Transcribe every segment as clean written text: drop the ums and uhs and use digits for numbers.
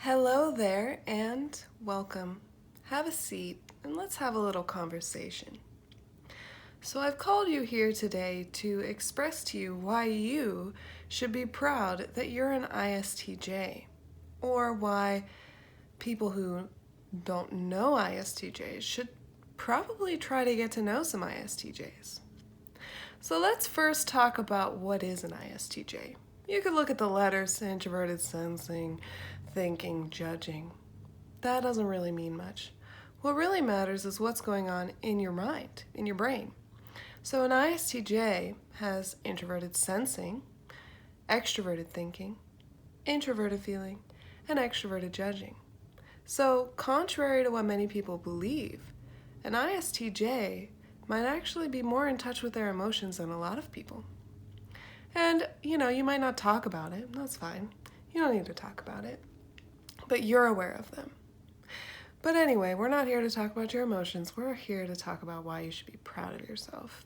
Hello there and welcome. Have a seat and let's have a little conversation. So I've called you here today to express to you why you should be proud that you're an ISTJ, or why people who don't know ISTJs should probably try to get to know some ISTJs. So let's first talk about what is an ISTJ. You could look at the letters: introverted sensing, thinking, judging. That doesn't really mean much. What really matters is what's going on in your mind, in your brain. So an ISTJ has introverted sensing, extroverted thinking, introverted feeling, and extroverted judging. So contrary to what many people believe, an ISTJ might actually be more in touch with their emotions than a lot of people. And, you might not talk about it. That's fine. You don't need to talk about it. But you're aware of them. But anyway, we're not here to talk about your emotions. We're here to talk about why you should be proud of yourself.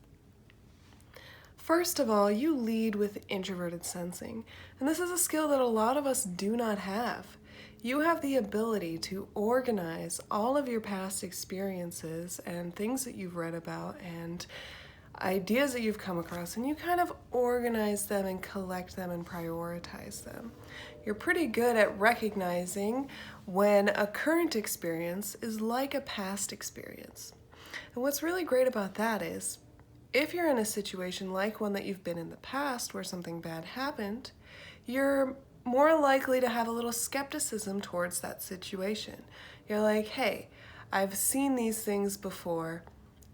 First of all, you lead with introverted sensing. And this is a skill that a lot of us do not have. You have the ability to organize all of your past experiences and things that you've read about and ideas that you've come across, and you kind of organize them and collect them and prioritize them. You're pretty good at recognizing when a current experience is like a past experience. And what's really great about that is, if you're in a situation like one that you've been in the past where something bad happened, you're more likely to have a little skepticism towards that situation. You're like, hey, I've seen these things before.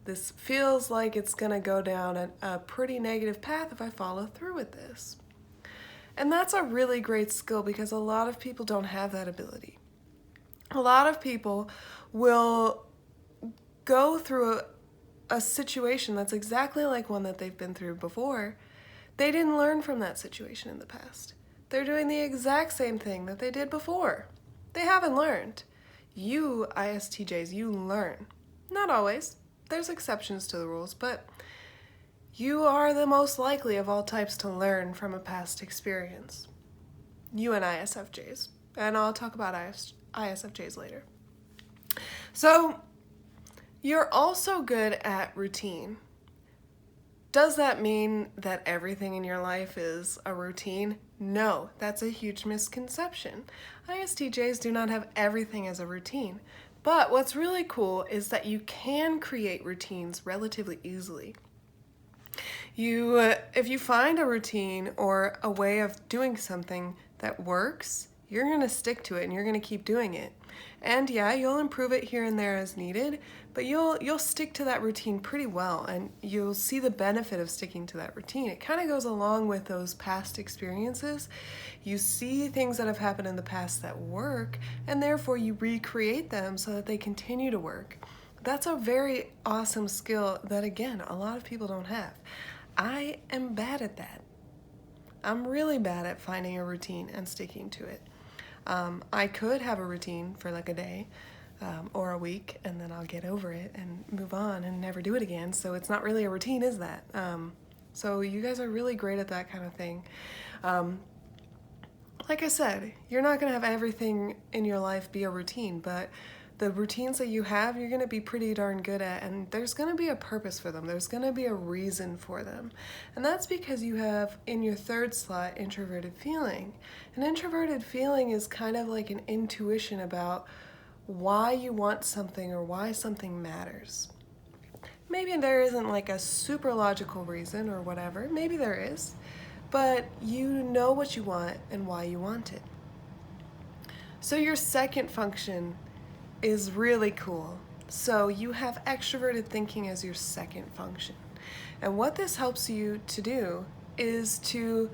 This feels like it's going to go down a pretty negative path if I follow through with this. And that's a really great skill because a lot of people don't have that ability. A lot of people will go through a situation that's exactly like one that they've been through before. They didn't learn from that situation in the past. They're doing the exact same thing that they did before. They haven't learned. You, ISTJs, you learn. Not always. There's exceptions to the rules, but you are the most likely of all types to learn from a past experience. You and ISFJs. And I'll talk about ISFJs later. So, you're also good at routine. Does that mean that everything in your life is a routine? No, that's a huge misconception. ISTJs do not have everything as a routine. But what's really cool is that you can create routines relatively easily. If you find a routine or a way of doing something that works, you're going to stick to it and you're going to keep doing it. And yeah, you'll improve it here and there as needed, but you'll stick to that routine pretty well, and you'll see the benefit of sticking to that routine. It kind of goes along with those past experiences. You see things that have happened in the past that work, and therefore you recreate them so that they continue to work. That's a very awesome skill that, again, a lot of people don't have. I am bad at that. I'm really bad at finding a routine and sticking to it. I could have a routine for like a day or a week, and then I'll get over it and move on and never do it again. So it's not really a routine, is that? So you guys are really great at that kind of thing. Like I said, you're not going to have everything in your life be a routine, but the routines that you have, you're going to be pretty darn good at, and there's going to be a purpose for them. There's going to be a reason for them. And that's because you have, in your third slot, introverted feeling. An introverted feeling is kind of like an intuition about why you want something or why something matters. Maybe there isn't like a super logical reason or whatever. Maybe there is. But you know what you want and why you want it. So your second function is really cool. So you have extroverted thinking as your second function. And what this helps you to do is to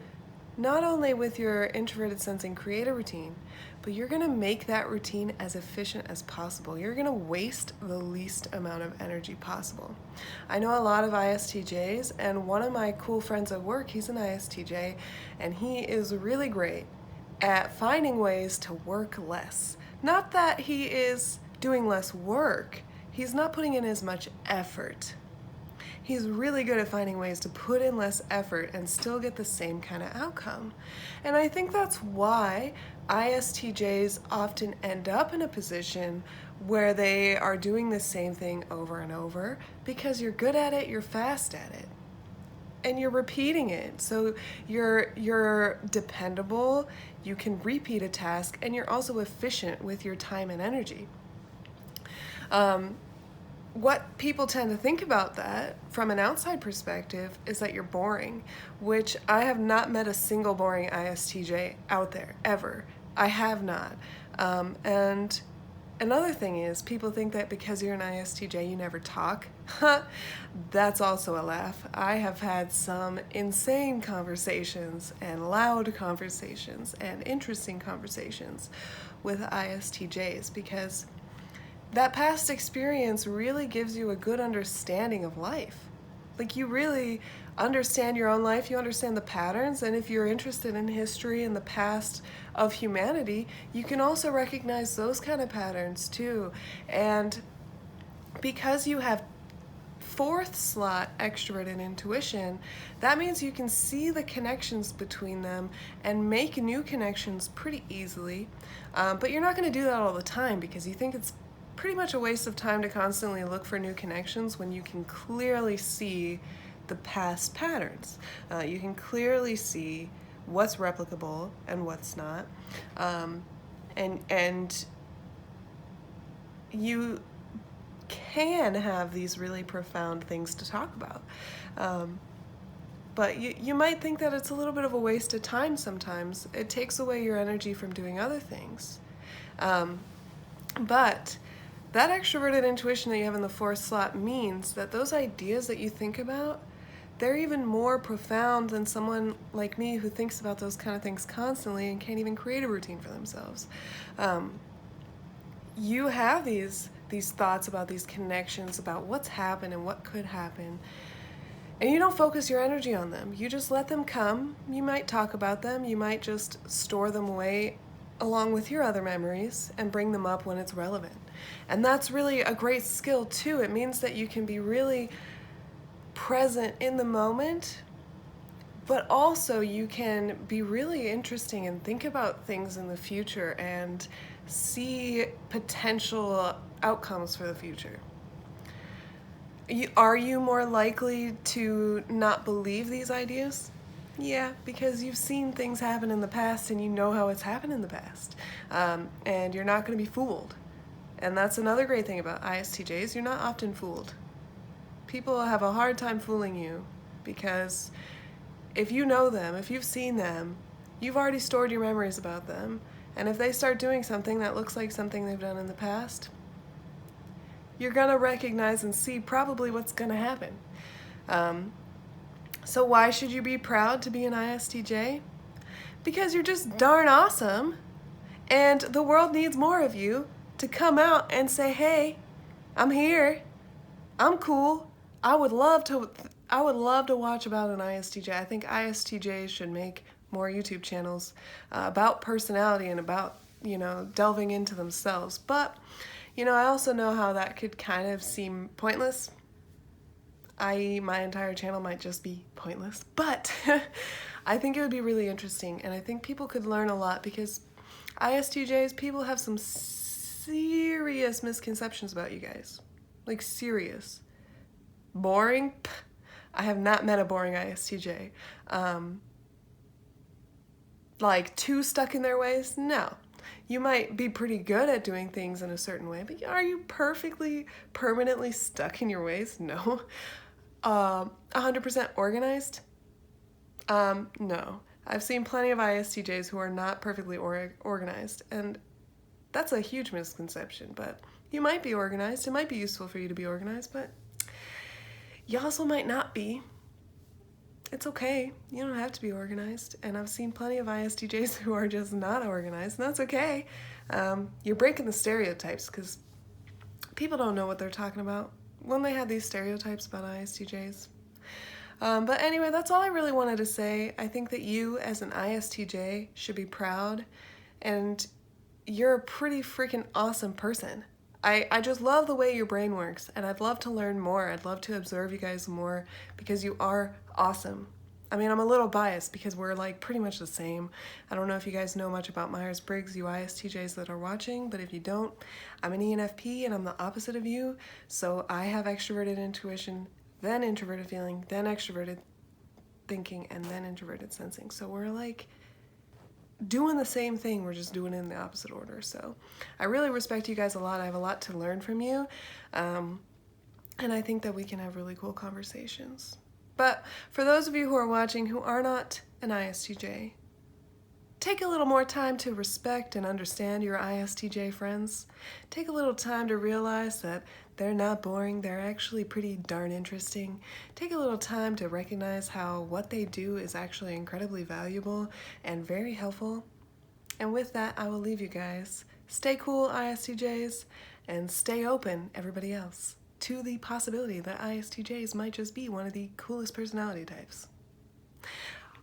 not only with your introverted sensing create a routine, but you're going to make that routine as efficient as possible. You're going to waste the least amount of energy possible. I know a lot of ISTJs, and one of my cool friends at work, he's an ISTJ, and he is really great at finding ways to work less. Not that he is doing less work, he's not putting in as much effort. He's really good at finding ways to put in less effort and still get the same kind of outcome. And I think that's why ISTJs often end up in a position where they are doing the same thing over and over, because you're good at it, you're fast at it, and you're repeating it. So you're dependable, you can repeat a task, and you're also efficient with your time and energy. What people tend to think about that from an outside perspective is that you're boring, which I have not met a single boring ISTJ out there, ever. I have not. And another thing is, people think that because you're an ISTJ, you never talk. That's also a laugh. I have had some insane conversations and loud conversations and interesting conversations with ISTJs, because that past experience really gives you a good understanding of life. Like, you really understand your own life, you understand the patterns, and if you're interested in history and the past of humanity, you can also recognize those kind of patterns too. And because you have fourth slot extroverted intuition, that means you can see the connections between them and make new connections pretty easily. But you're not going to do that all the time, because you think it's pretty much a waste of time to constantly look for new connections when you can clearly see the past patterns. You can clearly see what's replicable and what's not. And you can have these really profound things to talk about. But you might think that it's a little bit of a waste of time sometimes. It takes away your energy from doing other things. But that extroverted intuition that you have in the fourth slot means that those ideas that you think about, they're even more profound than someone like me who thinks about those kind of things constantly and can't even create a routine for themselves. You have these thoughts about these connections, about what's happened and what could happen, and you don't focus your energy on them. You just let them come. You might talk about them. You might just store them away along with your other memories and bring them up when it's relevant. And that's really a great skill too. It means that you can be really present in the moment, but also you can be really interesting and think about things in the future and see potential outcomes for the future. Are you more likely to not believe these ideas? Yeah, because you've seen things happen in the past and you know how it's happened in the past. And you're not going to be fooled. And that's another great thing about ISTJs. You're not often fooled. People have a hard time fooling you, because if you know them, if you've seen them, you've already stored your memories about them. And if they start doing something that looks like something they've done in the past, you're going to recognize and see probably what's going to happen. So why should you be proud to be an ISTJ? Because you're just darn awesome, and the world needs more of you to come out and say, hey, I'm here, I'm cool. I would love to watch about an ISTJ. I think ISTJs should make more YouTube channels about personality and about, delving into themselves. But, I also know how that could kind of seem pointless. I.e., my entire channel might just be pointless. But I think it would be really interesting, and I think people could learn a lot, because ISTJs, people have some serious misconceptions about you guys. Like, serious. Boring? Pff, I have not met a boring ISTJ. Like, too stuck in their ways? No. You might be pretty good at doing things in a certain way, but are you perfectly, permanently stuck in your ways? No. 100% organized? No. I've seen plenty of ISTJs who are not perfectly organized, and that's a huge misconception. But you might be organized. It might be useful for you to be organized, but you also might not be. It's okay. You don't have to be organized. And I've seen plenty of ISTJs who are just not organized, and that's okay. You're breaking the stereotypes, because people don't know what they're talking about when they have these stereotypes about ISTJs. But anyway, that's all I really wanted to say. I think that you, as an ISTJ, should be proud, and you're a pretty freaking awesome person. I just love the way your brain works, and I'd love to learn more. I'd love to observe you guys more because you are awesome. I mean, I'm a little biased because we're like pretty much the same. I don't know if you guys know much about Myers-Briggs, you ISTJs that are watching, but if you don't, I'm an ENFP and I'm the opposite of you. So I have extroverted intuition, then introverted feeling, then extroverted thinking, and then introverted sensing. So we're like doing the same thing, we're just doing it in the opposite order. So I really respect you guys a lot. I have a lot to learn from you, and I think that we can have really cool conversations. But for those of you who are watching who are not an ISTJ, take a little more time to respect and understand your ISTJ friends. Take a little time to realize that they're not boring, they're actually pretty darn interesting. Take a little time to recognize how what they do is actually incredibly valuable and very helpful. And with that, I will leave you guys. Stay cool, ISTJs, and stay open, everybody else, to the possibility that ISTJs might just be one of the coolest personality types.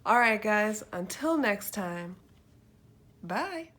All right, guys, until next time, bye.